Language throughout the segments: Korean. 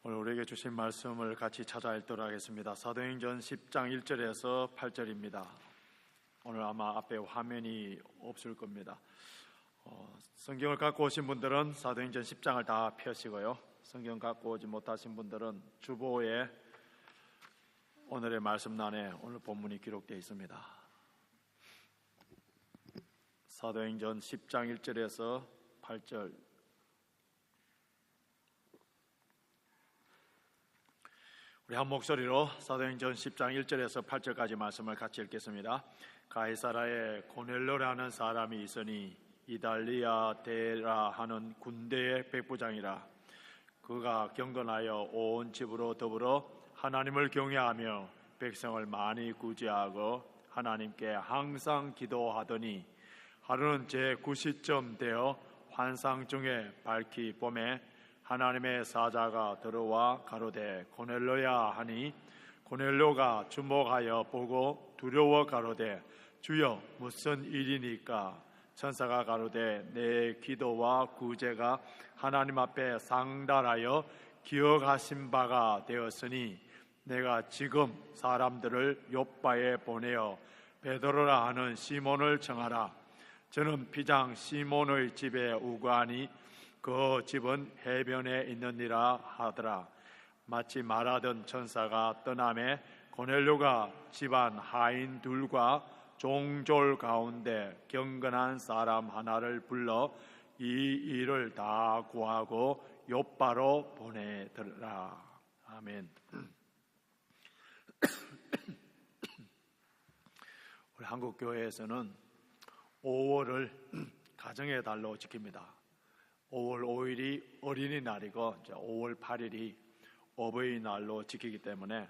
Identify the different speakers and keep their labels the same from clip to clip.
Speaker 1: 오늘 우리에게 주신 말씀을 같이 찾아 읽도록 하겠습니다. 사도행전 10장 1절에서 8절입니다. 오늘 아마 앞에 화면이 없을 겁니다. 성경을 갖고 오신 분들은 사도행전 10장을 다 펴시고요, 성경 갖고 오지 못하신 분들은 주보에 오늘의 말씀란에 오늘 본문이 기록되어 있습니다. 사도행전 10장 1절에서 8절. 우리 한 목소리로 사도행전 10장 1절에서 8절까지 말씀을 같이 읽겠습니다. 가이사라에 고넬료라는 사람이 있으니 이달리아 데라 하는 군대의 백부장이라. 그가 경건하여 온 집으로 더불어 하나님을 경외하며 백성을 많이 구제하고 하나님께 항상 기도하더니, 하루는 제9시쯤 되어 환상 중에 밝히 봄에 하나님의 사자가 들어와 가로되 고넬료야 하니, 고넬료가 주목하여 보고 두려워 가로되 주여 무슨 일이니까? 천사가 가로되 내 기도와 구제가 하나님 앞에 상달하여 기억하신 바가 되었으니 내가 지금 사람들을 욥바에 보내어 베드로라 하는 시몬을 청하라. 저는 피장 시몬의 집에 우거하니 그 집은 해변에 있느니라 하더라. 마치 말하던 천사가 떠나매 고넬료가 집안 하인 둘과 종졸 가운데 경건한 사람 하나를 불러 이 일을 다 구하고 욥바로 보내더라. 아멘. 우리 한국 교회에서는 5월을 가정의 달로 지킵니다. 5월 5일이 어린이날이고 5월 8일이 어버이날로 지키기 때문에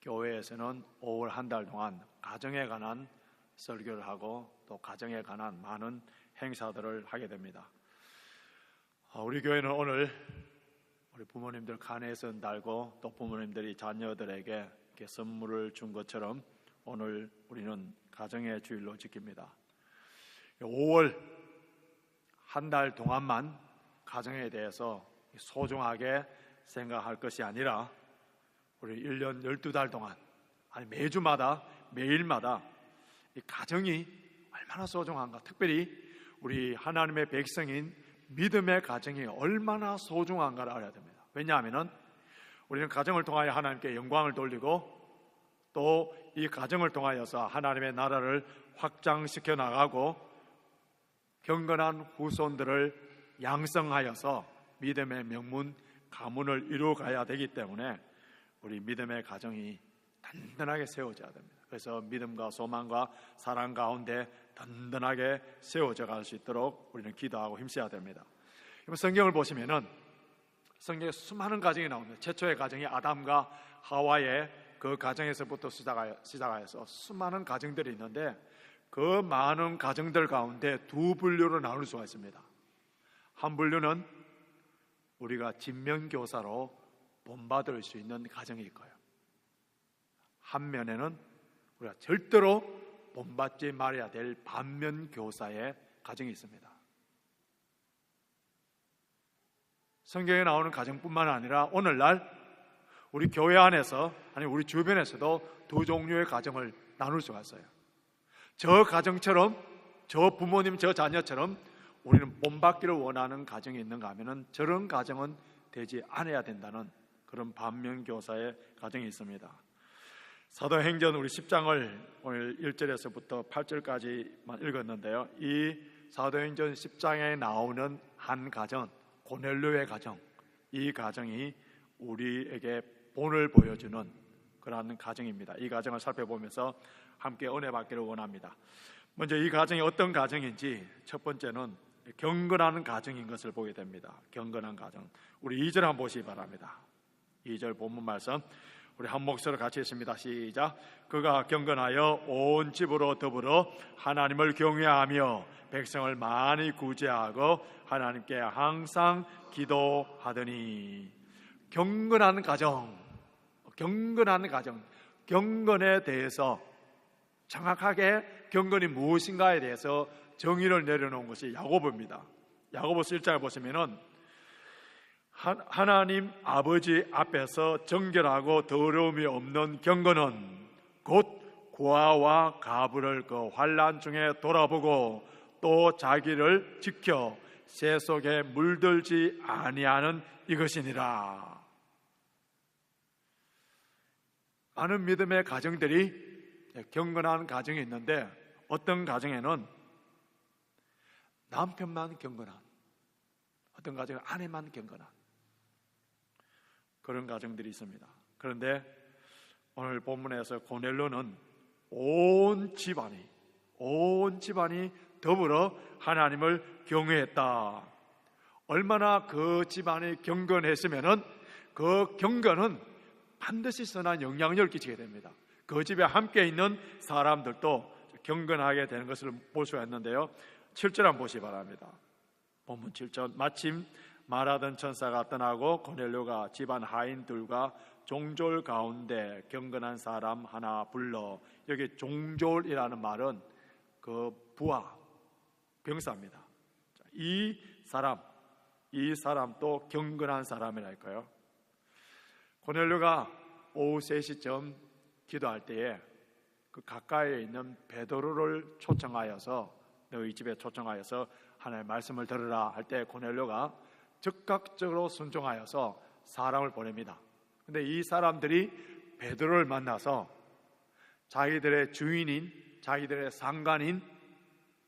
Speaker 1: 교회에서는 5월 한 달 동안 가정에 관한 설교를 하고 또 가정에 관한 많은 행사들을 하게 됩니다. 우리 교회는 오늘 우리 부모님들 가네선 달고 또 부모님들이 자녀들에게 이렇게 선물을 준 것처럼 오늘 우리는 가정의 주일로 지킵니다. 5월 한 달 동안만 가정에 대해서 소중하게 생각할 것이 아니라 우리 1년 12달 동안, 아니 매주마다 매일마다 이 가정이 얼마나 소중한가, 특별히 우리 하나님의 백성인 믿음의 가정이 얼마나 소중한가를 알아야 됩니다. 왜냐하면 우리는 가정을 통하여 하나님께 영광을 돌리고 또 이 가정을 통하여서 하나님의 나라를 확장시켜 나가고 경건한 후손들을 양성하여서 믿음의 명문 가문을 이루어가야 되기 때문에 우리 믿음의 가정이 든든하게 세워져야 됩니다. 그래서 믿음과 소망과 사랑 가운데 든든하게 세워져 갈 수 있도록 우리는 기도하고 힘써야 됩니다. 성경을 보시면은 성경에 수많은 가정이 나옵니다. 최초의 가정이 아담과 하와의 그 가정에서부터 시작하여서 수많은 가정들이 있는데 그 많은 가정들 가운데 두 분류로 나눌 수가 있습니다. 한 분류는 우리가 진면교사로 본받을 수 있는 가정이 있고요, 한 면에는 우리가 절대로 본받지 말아야 될 반면교사의 가정이 있습니다. 성경에 나오는 가정뿐만 아니라 오늘날 우리 교회 안에서 아니 우리 주변에서도 두 종류의 가정을 나눌 수가 있어요. 저 가정처럼, 저 부모님, 저 자녀처럼 우리는 본받기를 원하는 가정이 있는가 하면은 저런 가정은 되지 않아야 된다는 그런 반면교사의 가정이 있습니다. 사도행전 우리 10장을 오늘 1절에서부터 8절까지만 읽었는데요, 이 사도행전 10장에 나오는 한 가정, 고넬료의 가정, 이 가정이 우리에게 본을 보여주는 그러한 가정입니다. 이 가정을 살펴보면서 함께 은혜 받기를 원합니다. 먼저 이 가정이 어떤 가정인지, 첫 번째는 경건한 가정인 것을 보게 됩니다. 경건한 가정. 우리 2절 한번 보시기 바랍니다. 2절 본문 말씀 우리 한 목소리로 같이 읽습니다. 시작. 그가 경건하여 온 집으로 더불어 하나님을 경외하며 백성을 많이 구제하고 하나님께 항상 기도하더니. 경건한 가정, 경건한 가정, 경건에 대해서 정확하게 경건이 무엇인가에 대해서 정의를 내려놓은 것이 야고보입니다. 야고보서 1장을 보시면은 하나님 아버지 앞에서 정결하고 더러움이 없는 경건은 곧 고아와 가부를 그 환난 중에 돌아보고 또 자기를 지켜 새 속에 물들지 아니하는 이것이니라. 많은 믿음의 가정들이 경건한 가정이 있는데 어떤 가정에는 남편만 경건한, 어떤 가정은 아내만 경건한 그런 가정들이 있습니다. 그런데 오늘 본문에서 고넬료는 온 집안이 더불어 하나님을 경외했다. 얼마나 그 집안이 경건했으면은 그 경건은 반드시 선한 영향력을 끼치게 됩니다. 그 집에 함께 있는 사람들도 경건하게 되는 것을 볼 수가 있는데요. 7절 한번 보시기 바랍니다. 본문 7절. 마침 말하던 천사가 떠나고 고넬료가 집안 하인들과 종졸 가운데 경건한 사람 하나 불러, 여기 종졸이라는 말은 그 부하, 병사입니다. 이 사람도 경건한 사람이랄까요. 고넬료가 오후 3시쯤 기도할 때에 그 가까이에 있는 베드로를 초청하여서, 너희 집에 초청하여서 하나님의 말씀을 들으라 할 때 고넬료가 즉각적으로 순종하여서 사람을 보냅니다. 근데 이 사람들이 베드로를 만나서 자기들의 주인인, 자기들의 상관인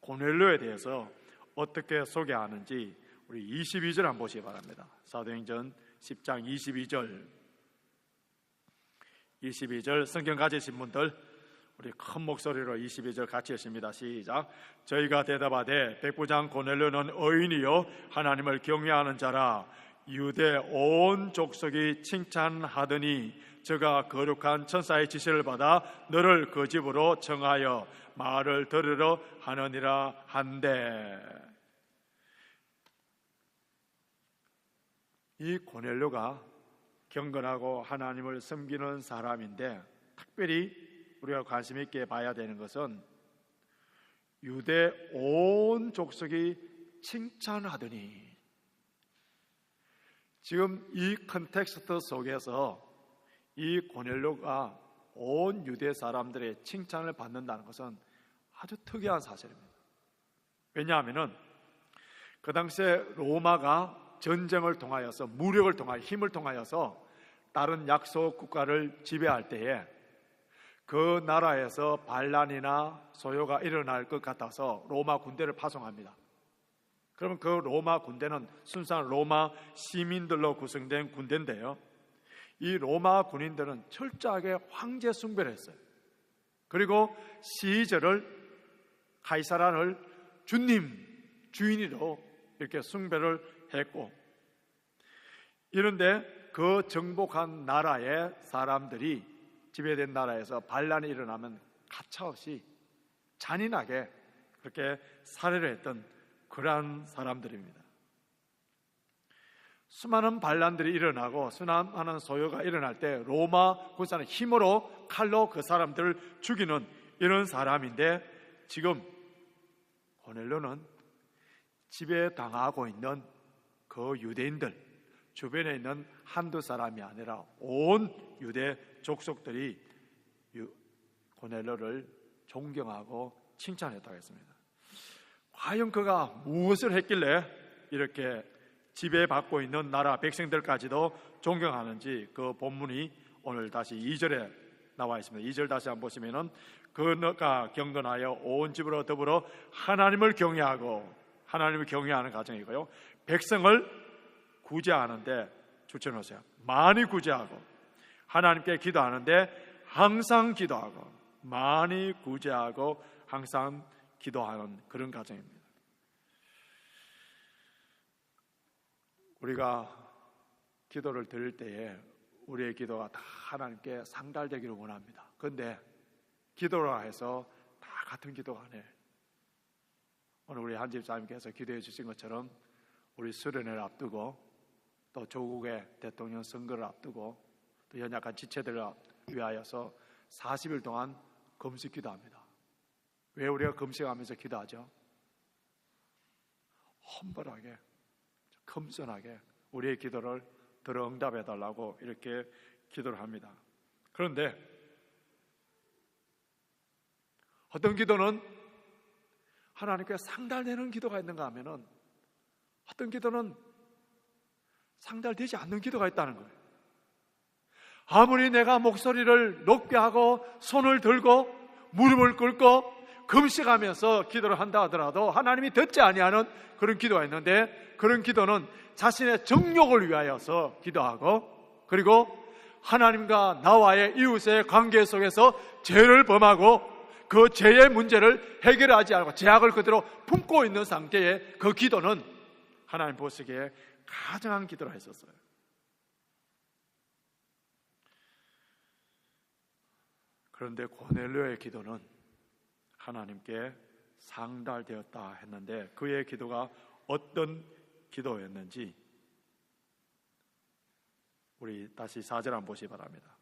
Speaker 1: 고넬료에 대해서 어떻게 소개하는지 우리 22절 한번 보시기 바랍니다. 사도행전 10장 22절 성경 가지신 분들 우리 큰 목소리로 22절 같이 읽습니다. 시작. 저희가 대답하되 백부장 고넬료는 의인이요 하나님을 경외하는 자라. 유대 온 족속이 칭찬하더니 저가 거룩한 천사의 지시를 받아 너를 그 집으로 청하여 말을 들으러 하느니라 한데, 이 고넬료가 경건하고 하나님을 섬기는 사람인데 특별히 우리가 관심 있게 봐야 되는 것은 유대 온 족속이 칭찬하더니, 지금 이 컨텍스트 속에서 이 고넬료가 온 유대 사람들의 칭찬을 받는다는 것은 아주 특이한 사실입니다. 왜냐하면 그 당시에 로마가 전쟁을 통하여서, 무력을 통하여, 힘을 통하여서 다른 약소 국가를 지배할 때에 그 나라에서 반란이나 소요가 일어날 것 같아서 로마 군대를 파송합니다. 그러면 그 로마 군대는 순수한 로마 시민들로 구성된 군대인데요, 이 로마 군인들은 철저하게 황제 숭배를 했어요. 그리고 시저를, 카이사라를 주인으로 이렇게 숭배를 했고, 이런데 그 정복한 나라의 사람들이, 지배된 나라에서 반란이 일어나면 가차없이 잔인하게 그렇게 살해를 했던 그러한 사람들입니다. 수많은 반란들이 일어나고 수많은 소요가 일어날 때 로마 군사는 힘으로, 칼로 그 사람들을 죽이는 이런 사람인데, 지금 고넬료는 지배당하고 있는 그 유대인들, 주변에 있는 한두 사람이 아니라 온 유대 족속들이 고넬료를 존경하고 칭찬했다고 했습니다. 과연 그가 무엇을 했길래 이렇게 지배받고 있는 나라 백성들까지도 존경하는지, 그 본문이 오늘 다시 2절에 나와 있습니다. 2절 다시 한번 보시면은, 그가 경건하여 온 집으로 더불어 하나님을 경외하는 가정이고요, 백성을 구제하는데 주쳐놓으세요. 많이 구제하고 하나님께 기도하는데 항상 기도하고, 많이 구제하고 항상 기도하는 그런 가정입니다. 우리가 기도를 드릴 때에 우리의 기도가 다 하나님께 상달되기를 원합니다. 그런데 기도라 해서 다 같은 기도가 아니에요. 오늘 우리 한 집사님께서 기도해 주신 것처럼 우리 수련회를 앞두고, 또 조국의 대통령 선거를 앞두고, 또 연약한 지체들을 위하여서 40일 동안 금식 기도합니다. 왜 우리가 금식하면서 기도하죠? 험벌하게, 겸손하게 우리의 기도를 들어 응답해 달라고 이렇게 기도를 합니다. 그런데 어떤 기도는 하나님께 상달되는 기도가 있는가 하면은 어떤 기도는 상달되지 않는 기도가 있다는 거예요. 아무리 내가 목소리를 높게 하고 손을 들고 무릎을 꿇고 금식하면서 기도를 한다 하더라도 하나님이 듣지 아니하는 그런 기도가 있는데, 그런 기도는 자신의 정욕을 위하여서 기도하고, 그리고 하나님과 나와의 이웃의 관계 속에서 죄를 범하고 그 죄의 문제를 해결하지 않고 죄악을 그대로 품고 있는 상태의 그 기도는 하나님 보시기에 가증한 기도라 했었어요. 그런데 고넬료의 기도는 하나님께 상달되었다 했는데, 그의 기도가 어떤 기도였는지 우리 다시 4절 한번 보시기 바랍니다.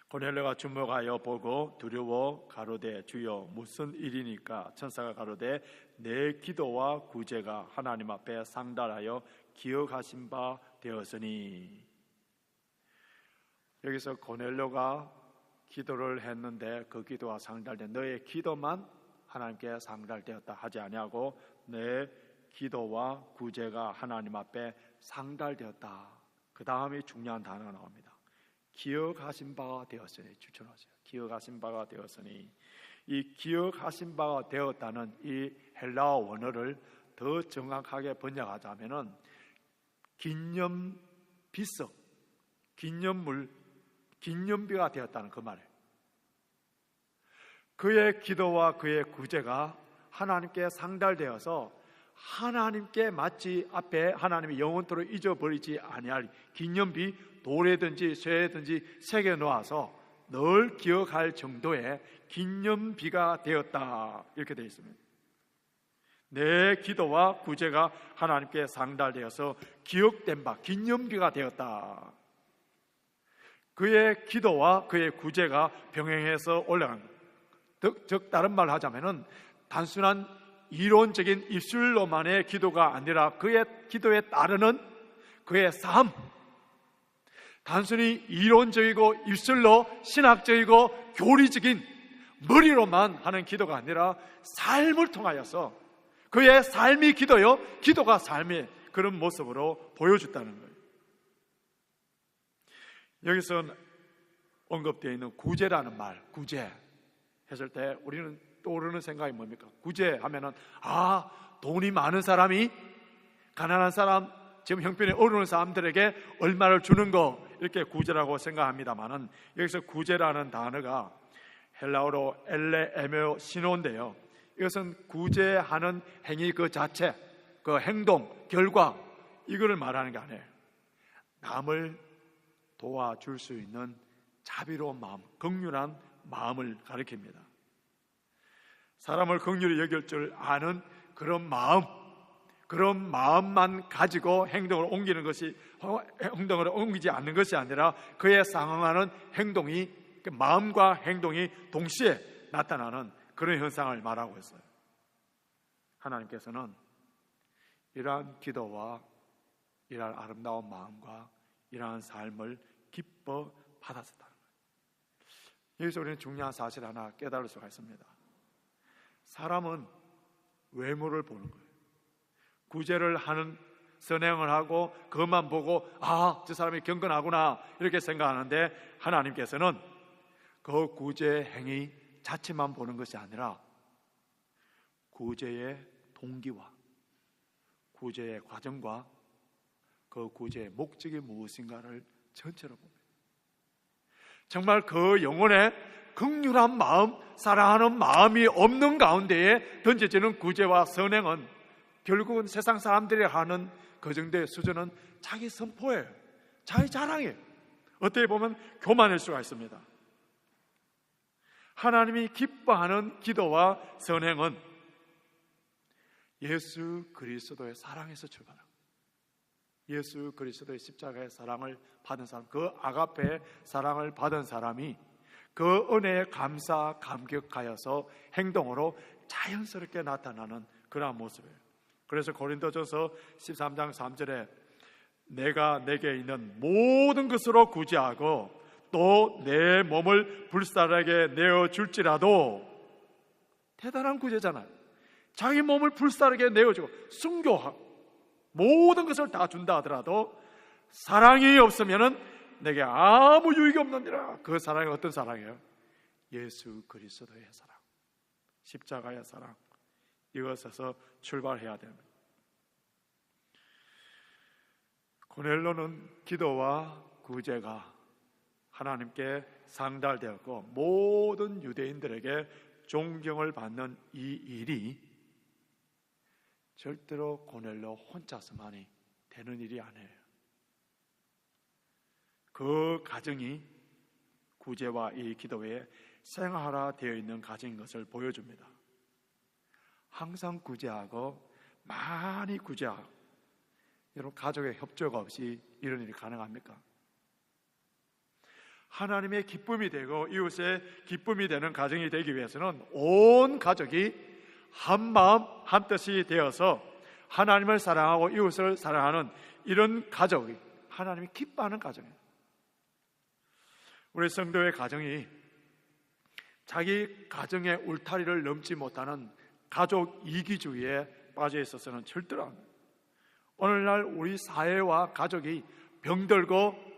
Speaker 1: 고넬료가 주목하여 보고 두려워 가로되 주여 무슨 일이니까? 천사가 가로되 내 기도와 구제가 하나님 앞에 상달하여 기억하신 바 되었으니. 여기서 고넬료가 기도를 했는데 그 기도와 상달된, 너의 기도만 하나님께 상달되었다 하지 아니하고 내 기도와 구제가 하나님 앞에 상달되었다. 그 다음에 중요한 단어가 나옵니다. 기억하신 바가 되었으니. 추천하세요. 기억하신 바가 되었으니. 이 기억하신 바가 되었다는 이 헬라어 원어를 더 정확하게 번역하자면은 기념비석, 기념물, 기념비가 되었다는 그 말이에요. 그의 기도와 그의 구제가 하나님께 상달되어서 하나님께 마치 앞에 하나님이 영원토록 잊어버리지 아니할 기념비, 돌에든지 쇠든지 새겨 놓아서 늘 기억할 정도의 기념비가 되었다, 이렇게 되어 있습니다. 내 기도와 구제가 하나님께 상달되어서 기억된 바, 기념비가 되었다. 그의 기도와 그의 구제가 병행해서 올라간 것. 즉 다른 말로 하자면은 단순한 이론적인 입술로만의 기도가 아니라 그의 기도에 따르는 그의 삶, 단순히 이론적이고 입술로 신학적이고 교리적인 머리로만 하는 기도가 아니라 삶을 통하여서 그의 삶이 기도요, 기도가 삶의 그런 모습으로 보여줬다는 거예요. 여기서 언급되어 있는 구제라는 말, 구제 했을 때 우리는 떠오르는 생각이 뭡니까? 구제하면은 돈이 많은 사람이 가난한 사람, 지금 형편이 어려운 사람들에게 얼마를 주는 거, 이렇게 구제라고 생각합니다만은 여기서 구제라는 단어가 헬라어로 엘레에메오 시노인데요, 이것은 구제하는 행위 그 자체, 그 행동, 결과, 이거를 말하는 게 아니에요. 남을 도와줄 수 있는 자비로운 마음, 긍휼한 마음을 가리킵니다. 사람을 긍휼히 여길 줄 아는 그런 마음, 그런 마음만 가지고 행동을 옮기는 것이, 행동을 옮기지 않는 것이 아니라 그에 상응하는 행동이, 그 마음과 행동이 동시에 나타나는 그런 현상을 말하고 있어요. 하나님께서는 이러한 기도와 이러한 아름다운 마음과 이러한 삶을 기뻐 받았었다는 거예요. 여기서 우리는 중요한 사실 하나 깨달을 수가 있습니다. 사람은 외모를 보는 거예요. 구제를 하는, 선행을 하고 그것만 보고 저 사람이 경건하구나 이렇게 생각하는데, 하나님께서는 그 구제 행위 자체만 보는 것이 아니라 구제의 동기와 구제의 과정과 그 구제의 목적이 무엇인가를 전체로 봅니다. 정말 그 영혼의 긍휼한 마음, 사랑하는 마음이 없는 가운데에 던져지는 구제와 선행은 결국은 세상 사람들이 하는 그 정도의 수준은 자기 선포예요, 자기 자랑이에요. 어떻게 보면 교만일 수가 있습니다. 하나님이 기뻐하는 기도와 선행은 예수 그리스도의 사랑에서 출발합니다. 예수 그리스도의 십자가의 사랑을 받은 사람, 그 아가페의 사랑을 받은 사람이 그 은혜에 감사 감격하여서 행동으로 자연스럽게 나타나는 그러한 모습이에요. 그래서 고린도전서 13장 3절에 내가 내게 있는 모든 것으로 구제하고 또 내 몸을 불사르게 내어줄지라도. 대단한 구제잖아요. 자기 몸을 불사르게 내어주고 순교하고 모든 것을 다 준다 하더라도 사랑이 없으면 내게 아무 유익이 없느니라. 그 사랑이 어떤 사랑이에요? 예수 그리스도의 사랑, 십자가의 사랑. 이것에서 출발해야 됩니다. 고넬로는 기도와 구제가 하나님께 상달되었고 모든 유대인들에게 존경을 받는 이 일이 절대로 고넬로 혼자서만이 되는 일이 아니에요. 그 가정이 구제와 이 기도에 생활화되어 있는 가정인 것을 보여줍니다. 항상 구제하고 많이 구제하고. 여러분, 가족의 협조가 없이 이런 일이 가능합니까? 하나님의 기쁨이 되고 이웃의 기쁨이 되는 가정이 되기 위해서는 온 가족이 한 마음 한 뜻이 되어서 하나님을 사랑하고 이웃을 사랑하는 이런 가족이 하나님이 기뻐하는 가정이에요. 우리 성도의 가정이 자기 가정의 울타리를 넘지 못하는 가족 이기주의에 빠져 있어서는 절대로 안 돼요. 오늘날 우리 사회와 가족이 병들고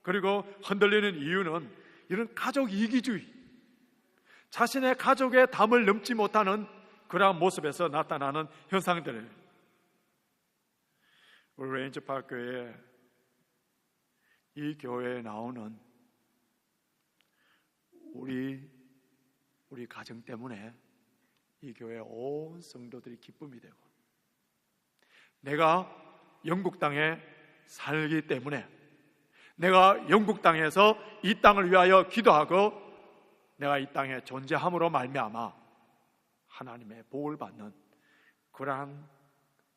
Speaker 1: 그리고 흔들리는 이유는 이런 가족 이기주의, 자신의 가족의 담을 넘지 못하는 그러한 모습에서 나타나는 현상들이에요. 우리 레인저파크 교회, 이 교회에 나오는 우리 가정 때문에 이 교회 온 성도들이 기쁨이 되고, 내가 영국 땅에 살기 때문에, 내가 영국 땅에서 이 땅을 위하여 기도하고 내가 이 땅에 존재함으로 말미암아 하나님의 복을 받는 그러한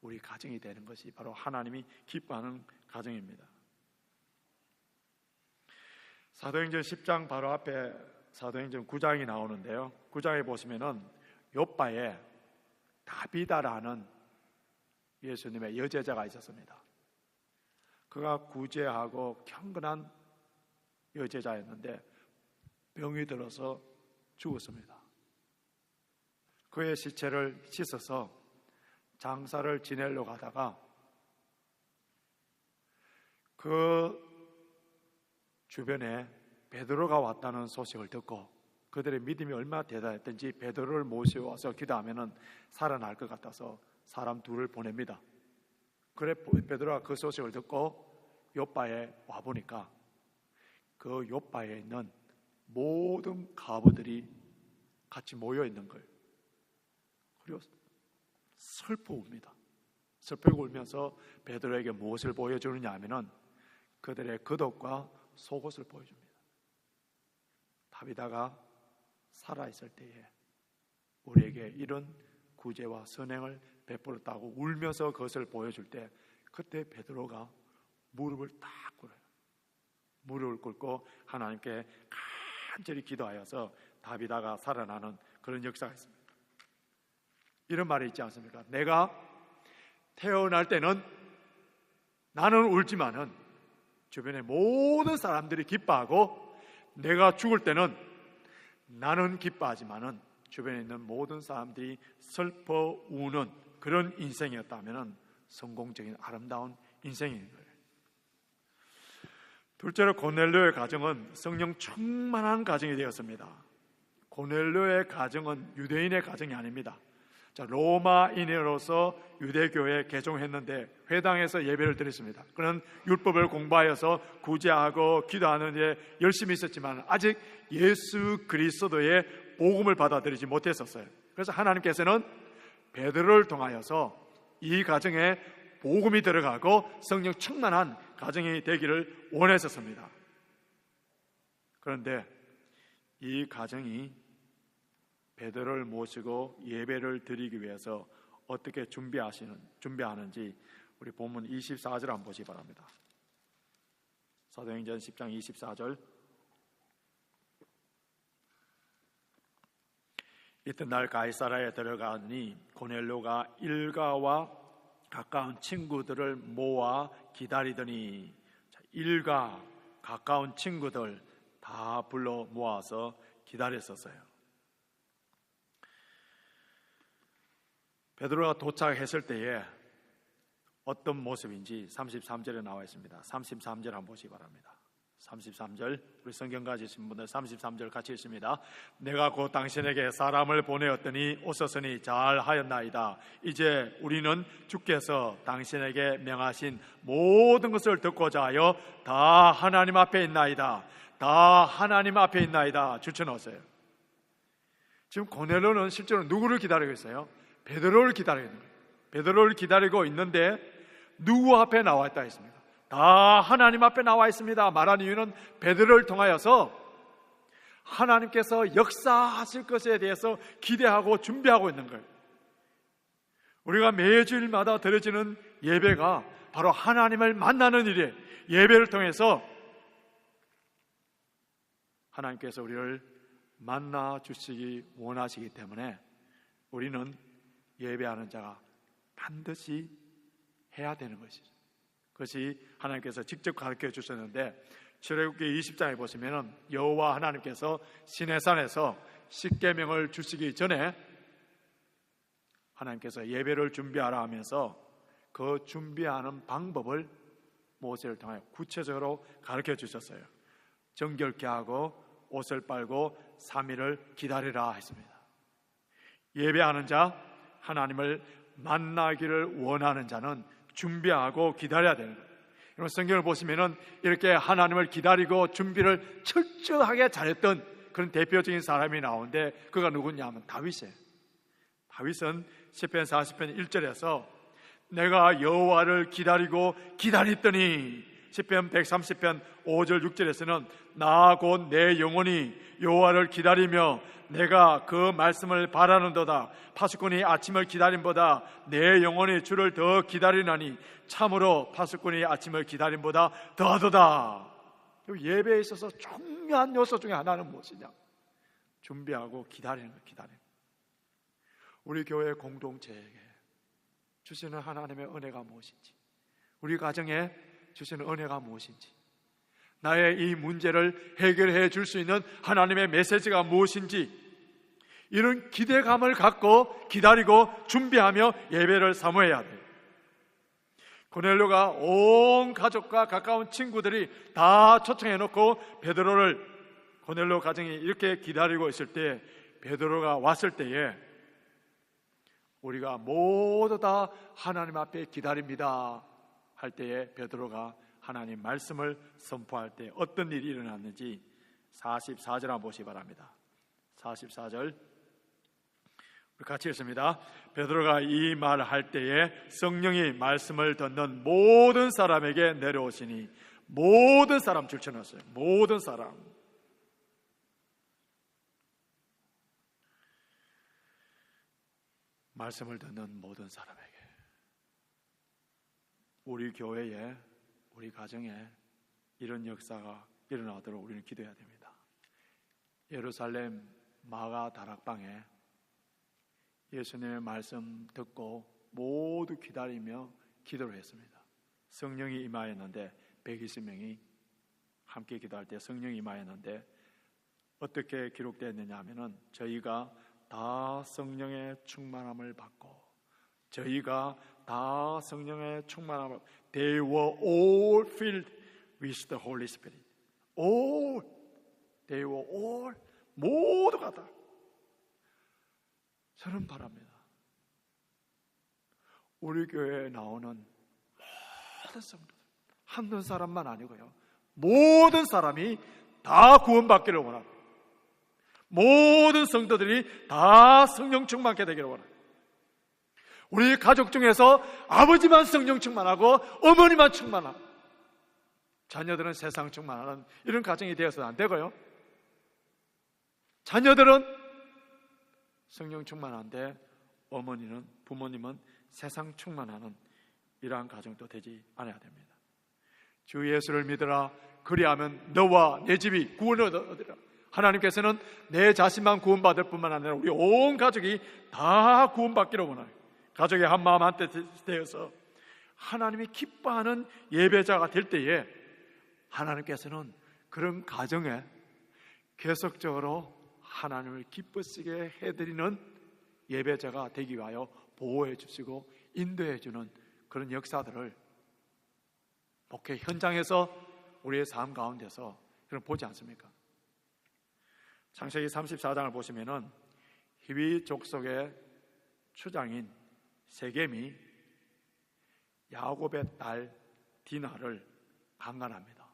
Speaker 1: 우리 가정이 되는 것이 바로 하나님이 기뻐하는 가정입니다. 사도행전 10장 바로 앞에 사도행전 9장이 나오는데요, 9장에 보시면은 욥바에 다비다라는 예수님의 여제자가 있었습니다. 그가 구제하고 경건한 여제자였는데 병이 들어서 죽었습니다. 그의 시체를 씻어서 장사를 지내려 가다가 그 주변에 베드로가 왔다는 소식을 듣고 그들의 믿음이 얼마나 대단했던지 베드로를 모셔와서 기도하면 살아날 것 같아서 사람 둘을 보냅니다. 그래 베드로가 그 소식을 듣고 욥바에 와보니까 그 욥바에 있는 모든 과부들이 같이 모여 있는 거예요. 그리고 슬퍼 웁니다. 슬프게 울면서 베드로에게 무엇을 보여주느냐 하면은 그들의 겉옷과 속옷을 보여줍니다. 다비다가 살아있을 때에 우리에게 이런 구제와 선행을 베풀었다고 울면서 그것을 보여줄 때, 그때 베드로가 무릎을 딱 꿇어요. 무릎을 꿇고 하나님께 간절히 기도하여서 다비다가 살아나는 그런 역사가 있습니다. 이런 말이 있지 않습니까? 내가 태어날 때는 나는 울지만은 주변의 모든 사람들이 기뻐하고, 내가 죽을 때는 나는 기뻐하지만은 주변에 있는 모든 사람들이 슬퍼 우는 그런 인생이었다면 성공적인 아름다운 인생인 거예요. 둘째로 고넬료의 가정은 성령 충만한 가정이 되었습니다. 고넬료의 가정은 유대인의 가정이 아닙니다. 자, 로마인으로서 유대교회에 개종했는데 회당에서 예배를 드렸습니다. 그는 율법을 공부하여서 구제하고 기도하는 데 열심히 있었지만 아직 예수 그리스도의 복음을 받아들이지 못했었어요. 그래서 하나님께서는 베드로를 통하여서 이 가정에 복음이 들어가고 성령 충만한 가정이 되기를 원했었습니다. 그런데 이 가정이 베드로를 모시고 예배를 드리기 위해서 어떻게 준비하는지 우리 본문 24절 한번 보시기 바랍니다. 사도행전 10장 24절. 이튿날 가이사랴에 들어가니 고넬료가 일가와 가까운 친구들을 모아 기다리더니, 일가 가까운 친구들 다 불러 모아서 기다렸었어요. 베드로가 도착했을 때에 어떤 모습인지 33절에 나와 있습니다. 33절 한번 보시기 바랍니다. 33절, 우리 성경 가지신 분들 33절 같이 읽습니다. 내가 곧 당신에게 사람을 보내었더니 오셨으니 잘하였나이다. 이제 우리는 주께서 당신에게 명하신 모든 것을 듣고자 하여 다 하나님 앞에 있나이다. 다 하나님 앞에 있나이다. 주쳐넣었어요. 지금 고넬료는 실제로 누구를 기다리고 있어요? 베드로를 기다리고 있는 거예요. 베드로를 기다리고 있는데 누구 앞에 나와 있다 했습니다. 다 하나님 앞에 나와 있습니다. 말한 이유는 베드로를 통하여서 하나님께서 역사하실 것에 대해서 기대하고 준비하고 있는 거예요. 우리가 매주일마다 드려지는 예배가 바로 하나님을 만나는 일이에요. 예배를 통해서 하나님께서 우리를 만나 주시기 원하시기 때문에 우리는 예배하는 자가 반드시 해야 되는 것이죠. 그것이 하나님께서 직접 가르쳐 주셨는데, 출애굽기 20장에 보시면 여호와 하나님께서 시내산에서 십계명을 주시기 전에 하나님께서 예배를 준비하라 하면서 그 준비하는 방법을 모세를 통하여 구체적으로 가르쳐 주셨어요. 정결케 하고 옷을 빨고 3일을 기다리라 했습니다. 예배하는 자, 하나님을 만나기를 원하는 자는 준비하고 기다려야 되는 거예요. 여러분, 성경을 보시면은 이렇게 하나님을 기다리고 준비를 철저하게 잘했던 그런 대표적인 사람이 나오는데, 그가 누구냐 하면 다윗이에요. 다윗은 시편 40편 1절에서 내가 여호와를 기다리고 기다렸더니, 시편 130편 5절 6절에서는 나 곧 내 영혼이 여호와를 기다리며 내가 그 말씀을 바라는도다. 파수꾼이 아침을 기다림보다 내 영혼이 주를 더 기다리나니 참으로 파수꾼이 아침을 기다림보다 더하도다. 예배에 있어서 중요한 요소 중에 하나는 무엇이냐? 준비하고 기다리는 거예요. 기다리는. 우리 교회 공동체에게 주시는 하나님의 은혜가 무엇인지, 우리 가정에 주시는 은혜가 무엇인지, 나의 이 문제를 해결해 줄 수 있는 하나님의 메시지가 무엇인지, 이런 기대감을 갖고 기다리고 준비하며 예배를 사모해야 돼요. 고넬료가 온 가족과 가까운 친구들이 다 초청해 놓고 베드로를, 고넬료 가정이 이렇게 기다리고 있을 때, 베드로가 왔을 때에 우리가 모두 다 하나님 앞에 기다립니다 할 때에 베드로가 하나님 말씀을 선포할 때 어떤 일이 일어났는지 44절 한번 보시기 바랍니다. 44절 우리 같이 읽습니다. 베드로가 이 말을 할 때에 성령이 말씀을 듣는 모든 사람에게 내려오시니, 모든 사람 줄쳐놨어요. 모든 사람. 말씀을 듣는 모든 사람에게, 우리 교회에, 우리 가정에 이런 역사가 일어나도록 우리는 기도해야 됩니다. 예루살렘 마가 다락방에 예수님의 말씀 듣고 모두 기다리며 기도를 했습니다. 성령이 임하였는데 120명이 함께 기도할 때 성령이 임하였는데 어떻게 기록되었느냐 하면은 저희가 다 성령의 충만함을 받고, 저희가 다 성령의 충만함을, they were all filled with the Holy Spirit. all, they were all, 모두가 다. 저는 바랍니다. 우리 교회에 나오는 모든 성도들, 한두 사람만 아니고요, 모든 사람이 다 구원받기를 원합니다. 모든 성도들이 다 성령 충만케 되기를 원합니다. 우리 가족 중에서 아버지만 성령 충만하고 어머니만 충만하고 자녀들은 세상 충만하는 이런 가정이 되어서는 안 되고요, 자녀들은 성령 충만한데 어머니는, 부모님은 세상 충만하는 이러한 가정도 되지 않아야 됩니다. 주 예수를 믿으라, 그리하면 너와 내 집이 구원을 얻으리라. 하나님께서는 내 자신만 구원받을 뿐만 아니라 우리 온 가족이 다 구원받기를 원해요. 가족의 한 마음 한뜻 되어서 하나님이 기뻐하는 예배자가 될 때에 하나님께서는 그런 가정에 계속적으로 하나님을 기쁘시게 해드리는 예배자가 되기 위하여 보호해 주시고 인도해 주는 그런 역사들을 목회 현장에서 우리의 삶 가운데서 그런 보지 않습니까? 창세기 34장을 보시면은 히위 족속의 추장인 세겜이 야곱의 딸 디나를 강간합니다.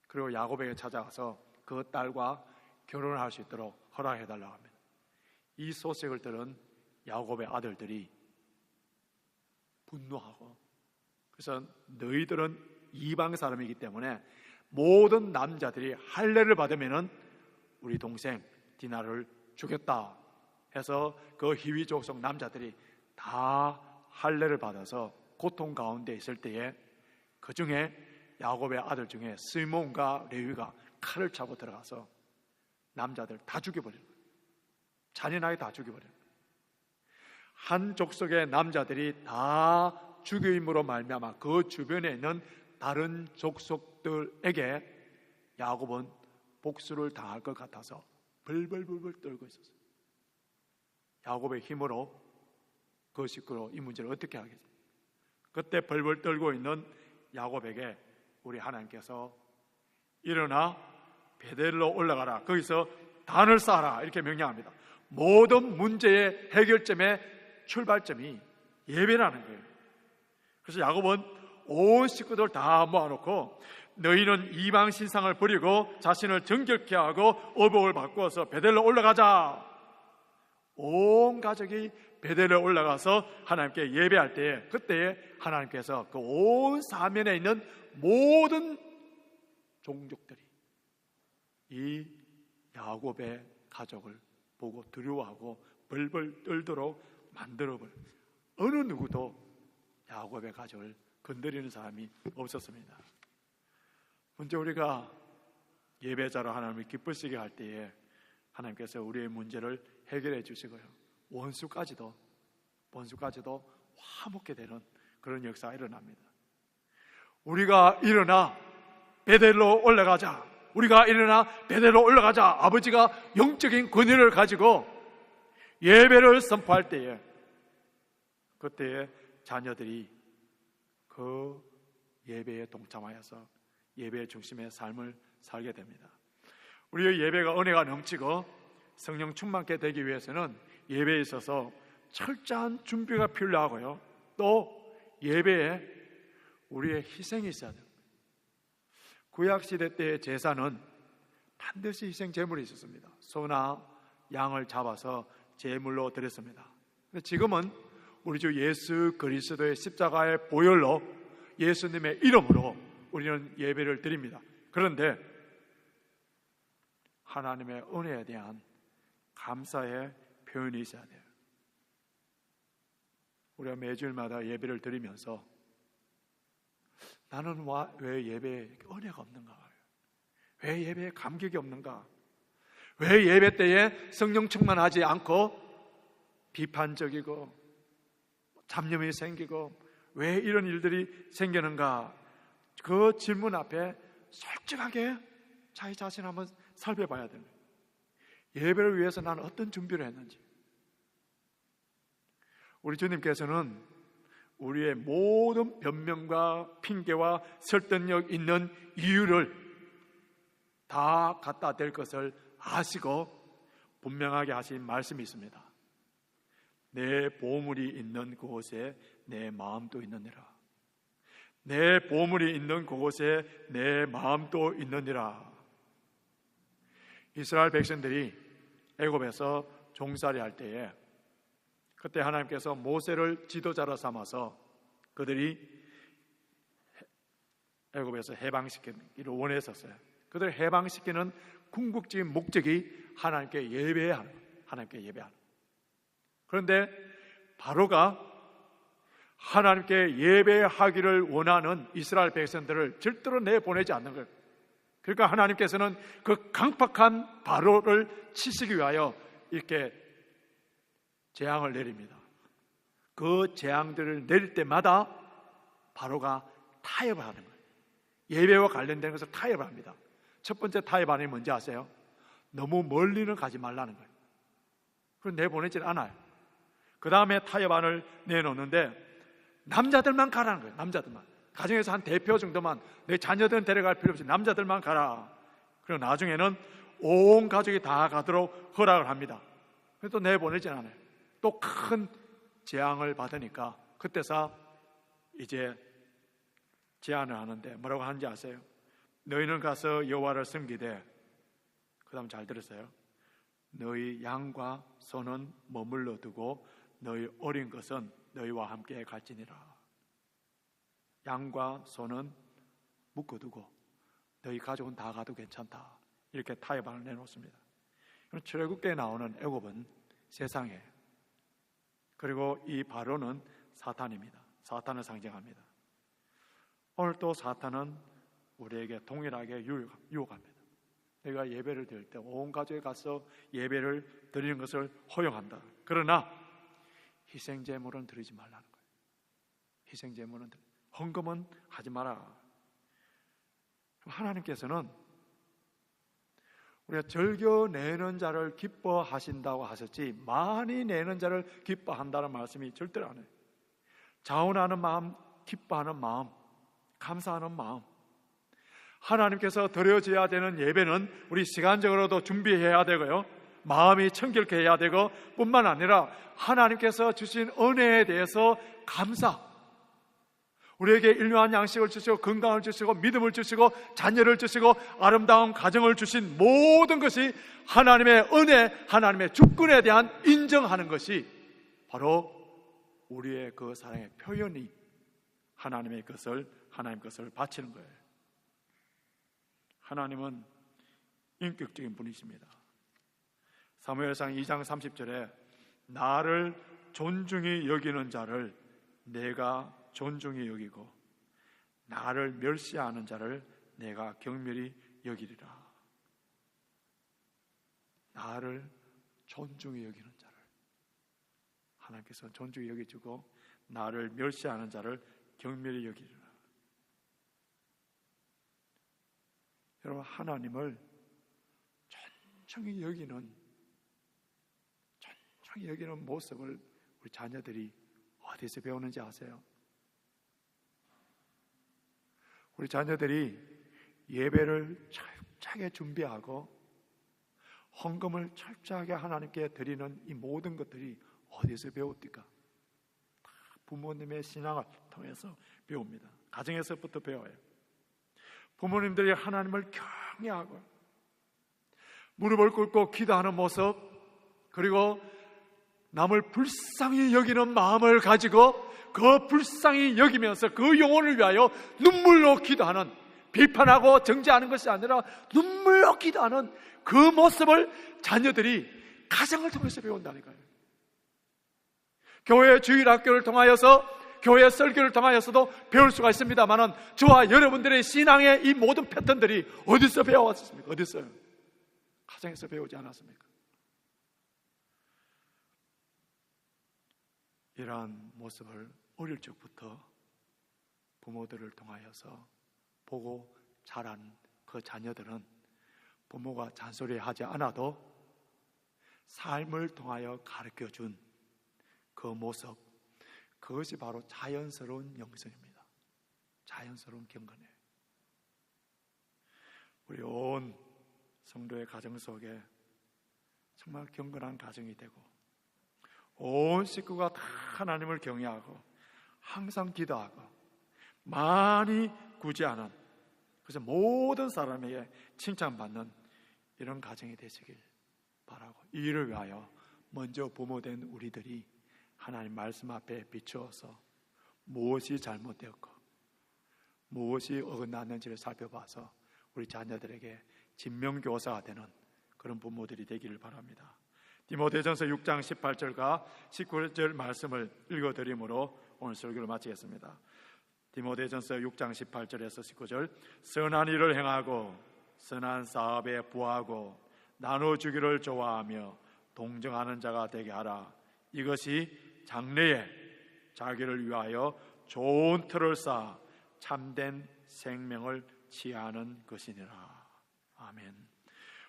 Speaker 1: 그리고 야곱에게 찾아가서 그 딸과 결혼을 할 수 있도록 허락해달라고 합니다. 이 소식을 들은 야곱의 아들들이 분노하고, 그래서 너희들은 이방 사람이기 때문에 모든 남자들이 할례를 받으면은 우리 동생 디나를 주겠다 해서 그 히위 족속 남자들이 다 할례를 받아서 고통 가운데 있을 때에 그 중에 야곱의 아들 중에 스몬과 레위가 칼을 차고 들어가서 남자들 다 죽여버리는 거예요. 잔인하게 다 죽여버리는 거예요. 한 족속의 남자들이 다 죽임으로 말미암아 그 주변에 있는 다른 족속들에게 야곱은 복수를 당할 것 같아서 벌벌벌벌 떨고 있었어요. 야곱의 힘으로 그 식구로 이 문제를 어떻게 하겠습니까? 그때 벌벌 떨고 있는 야곱에게 우리 하나님께서 일어나 베델로 올라가라, 거기서 단을 쌓아라, 이렇게 명령합니다. 모든 문제의 해결점의 출발점이 예배라는 거예요. 그래서 야곱은 온 식구들 다 모아놓고 너희는 이방 신상을 버리고 자신을 정결케 하고 의복을 바꾸어서 베델로 올라가자. 온 가족이 베델로 올라가서 하나님께 예배할 때에, 그때에 하나님께서 그 온 사면에 있는 모든 종족들이 이 야곱의 가족을 보고 두려워하고 벌벌 떨도록 만들어버려요. 어느 누구도 야곱의 가족을 건드리는 사람이 없었습니다. 먼저 우리가 예배자로 하나님을 기쁘시게 할 때에 하나님께서 우리의 문제를 해결해 주시고요, 원수까지도 화목게 되는 그런 역사가 일어납니다. 우리가 일어나 베델로 올라가자, 우리가 일어나 베델로 올라가자, 아버지가 영적인 권위를 가지고 예배를 선포할 때에, 그때에 자녀들이 그 예배에 동참하여서 예배의 중심의 삶을 살게 됩니다. 우리의 예배가 은혜가 넘치고 성령 충만케 되기 위해서는 예배에 있어서 철저한 준비가 필요하고요, 또 예배에 우리의 희생이 있어야 됩니다. 구약시대 때의 제사는 반드시 희생 제물이 있었습니다. 소나 양을 잡아서 제물로 드렸습니다. 지금은 우리 주 예수 그리스도의 십자가의 보혈로 예수님의 이름으로 우리는 예배를 드립니다. 그런데 하나님의 은혜에 대한 감사의 표현이 있어야 돼요. 우리가 매주일마다 예배를 드리면서 나는 왜 예배에 은혜가 없는가? 왜 예배에 감격이 없는가? 왜 예배 때에 성령 충만하지 않고 비판적이고 잡념이 생기고 왜 이런 일들이 생기는가? 그 질문 앞에 솔직하게 자기 자신 한번 살펴봐야 됩니다. 예배를 위해서 나는 어떤 준비를 했는지. 우리 주님께서는 우리의 모든 변명과 핑계와 설득력 있는 이유를 다 갖다 댈 것을 아시고 분명하게 하신 말씀이 있습니다. 내 보물이 있는 그곳에 내 마음도 있느니라. 내 보물이 있는 그곳에 내 마음도 있느니라. 이스라엘 백성들이 애굽에서 종살이 할 때에 그때 하나님께서 모세를 지도자로 삼아서 그들이 애굽에서 해방시키기를 원했었어요. 그들을 해방시키는 궁극적인 목적이 하나님께 예배하는, 하나님께 예배하는. 그런데 바로가 하나님께 예배하기를 원하는 이스라엘 백성들을 절대로 내보내지 않는 거예요. 그러니까 하나님께서는 그 강팍한 바로를 치시기 위하여 이렇게 재앙을 내립니다. 그 재앙들을 내릴 때마다 바로가 타협을 하는 거예요. 예배와 관련된 것을 타협을 합니다. 첫 번째 타협안이 뭔지 아세요? 너무 멀리는 가지 말라는 거예요. 그럼 내보내지는 않아요. 그 다음에 타협안을 내놓는데 남자들만 가라는 거예요. 남자들만. 가정에서 한 대표 정도만, 내 자녀들은 데려갈 필요 없이 남자들만 가라. 그리고 나중에는 온 가족이 다 가도록 허락을 합니다. 그래도 내보내지는 않아요. 또 큰 재앙을 받으니까 그때서 이제 제안을 하는데 뭐라고 하는지 아세요? 너희는 가서 여호와를 섬기되, 그 다음 잘 들었어요. 너희 양과 소는 머물러 두고 너희 어린 것은 너희와 함께 갈지니라. 양과 소는 묶어두고 너희 가족은 다 가도 괜찮다. 이렇게 타협안을 내놓습니다. 출애굽기에 나오는 애굽은 세상이에요. 그리고 이 바로는 사탄입니다. 사탄을 상징합니다. 오늘 또 사탄은 우리에게 동일하게 유혹합니다. 내가 예배를 드릴 때 온 가족에 가서 예배를 드리는 것을 허용한다. 그러나 희생제물은 드리지 말라는 거예요. 희생제물은 헌금은 하지 마라. 하나님께서는 우리가 즐겨 내는 자를 기뻐하신다고 하셨지 많이 내는 자를 기뻐한다는 말씀이 절대로 안 해요. 자원하는 마음, 기뻐하는 마음, 감사하는 마음. 하나님께서 드려져야 되는 예배는 우리 시간적으로도 준비해야 되고요, 마음이 청결케 해야 되고, 뿐만 아니라 하나님께서 주신 은혜에 대해서 감사, 우리에게 일용할 양식을 주시고 건강을 주시고 믿음을 주시고 자녀를 주시고 아름다운 가정을 주신 모든 것이 하나님의 은혜, 하나님의 주권에 대한 인정하는 것이 바로 우리의 그 사랑의 표현이 하나님 것을 바치는 거예요. 하나님은 인격적인 분이십니다. 사무엘상 2장 30절에 나를 존중히 여기는 자를 내가 존중히 여기고 나를 멸시하는 자를 내가 경멸히 여기리라. 나를 존중히 여기는 자를 하나님께서 존중히 여기주고 나를 멸시하는 자를 경멸히 여기리라. 여러분, 하나님을 존중히 여기는 모습을 우리 자녀들이 어디서 배우는지 아세요? 우리 자녀들이 예배를 철저하게 준비하고 헌금을 철저하게 하나님께 드리는 이 모든 것들이 어디서 배웁니까? 다 부모님의 신앙을 통해서 배웁니다. 가정에서부터 배워요. 부모님들이 하나님을 경외하고 무릎을 꿇고 기도하는 모습, 그리고 남을 불쌍히 여기는 마음을 가지고 그 불쌍히 여기면서 그 영혼을 위하여 눈물로 기도하는, 비판하고 정죄하는 것이 아니라 눈물로 기도하는 그 모습을 자녀들이 가정을 통해서 배운다니까요. 교회 주일학교를 통하여서, 교회 설교를 통하여서도 배울 수가 있습니다만은 저와 여러분들의 신앙의 이 모든 패턴들이 어디서 배워왔습니까? 어디서요? 가정에서 배우지 않았습니까? 이러한 모습을 어릴 적부터 부모들을 통하여서 보고 자란 그 자녀들은 부모가 잔소리하지 않아도 삶을 통하여 가르쳐준 그 모습, 그것이 바로 자연스러운 영성입니다. 자연스러운 경건이에요. 우리 온 성도의 가정 속에 정말 경건한 가정이 되고 온 식구가 다 하나님을 경외하고 항상 기도하고 많이 구제하는, 그래서 모든 사람에게 칭찬받는 이런 가정이 되시길 바라고, 이를 위하여 먼저 부모된 우리들이 하나님 말씀 앞에 비추어서 무엇이 잘못되었고 무엇이 어긋났는지를 살펴봐서 우리 자녀들에게 진명교사가 되는 그런 부모들이 되기를 바랍니다. 디모데전서 6장 18절과 19절 말씀을 읽어드림으로 오늘 설교를 마치겠습니다. 디모데전서 6장 18절에서 19절, 선한 일을 행하고 선한 사업에 부하고 나눠주기를 좋아하며 동정하는 자가 되게 하라. 이것이 장래에 자기를 위하여 좋은 틀을 쌓아 참된 생명을 취하는 것이니라. 아멘.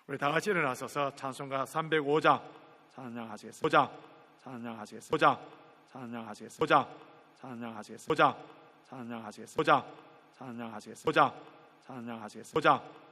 Speaker 1: 우리 다 같이 일어나서서 찬송가 305장 찬양하시겠습니다. 5장 찬양하시겠습니다. 5장 찬양하시겠습니다. 5장 찬양하시겠습니다. 5장 찬양하시겠습니다. 5장 찬양하시겠습니다. 5장 찬양하시겠습니다. 5장